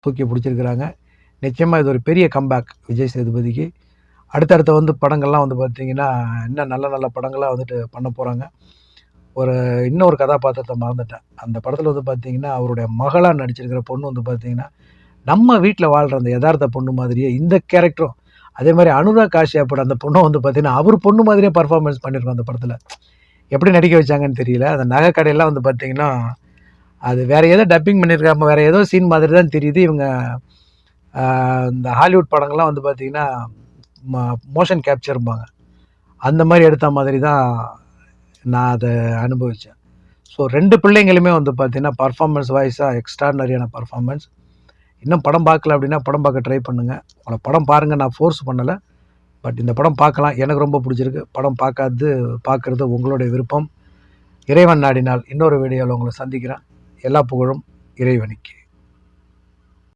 தூக்கி பிடிச்சிருக்கிறாங்க. நிச்சயமாக இது ஒரு பெரிய கம்பேக் விஜய் சேதுபதிக்கு. அடுத்தடுத்த வந்து படங்கள்லாம் வந்து பார்த்திங்கன்னா இன்னும் நல்ல நல்ல படங்களாக வந்துட்டு பண்ண போகிறாங்க. இன்னொரு கதாபாத்திரத்தை மறந்துட்டேன். அந்த படத்தில் வந்து பார்த்திங்கன்னா அவருடைய மகளாக நடிச்சிருக்கிற பொண்ணு வந்து பார்த்திங்கன்னா நம்ம வீட்டில் வாழ்கிற அந்த யதார்த்த பொண்ணு மாதிரியே இந்த கேரக்டரும், அதே மாதிரி அனுராக் காஷ்யப் படம் அந்த பொண்ணை வந்து பார்த்திங்கன்னா அவர் பொண்ணு மாதிரியே பர்ஃபார்மன்ஸ் பண்ணியிருக்கோம் அந்த படத்தில். எப்படி நடிக்க வச்சாங்கன்னு தெரியல. அந்த நகை கடையெல்லாம் வந்து பார்த்திங்கன்னா அது வேறு ஏதோ டப்பிங் பண்ணியிருக்காம வேறு ஏதோ சீன் மாதிரி தான் தெரியுது. இவங்க இந்த ஹாலிவுட் படங்கள்லாம் வந்து பார்த்திங்கன்னா மோஷன் கேப்சர்ம்பாங்க, அந்த மாதிரி எடுத்த மாதிரி தான் நான் அதை அனுபவித்தேன். ஸோ 2 பிள்ளைங்களுமே வந்து பார்த்திங்கன்னா பர்ஃபார்மன்ஸ் வைஸாக எக்ஸ்ட்ரானரியான பர்ஃபார்மன்ஸ். இன்னும் படம் பார்க்கல அப்படின்னா படம் பார்க்க ட்ரை பண்ணுங்கள். உங்களை படம் பாருங்கள், நான் ஃபோர்ஸ் பண்ணலை. பட் இந்த படம் பார்க்கலாம், எனக்கு ரொம்ப பிடிச்சிருக்கு. படம் பார்க்குறது உங்களுடைய விருப்பம். இறைவன் நாடினால் இன்னொரு வீடியோவில் உங்களை சந்திக்கிறேன். எல்லா புகழும் இறைவனுக்கு.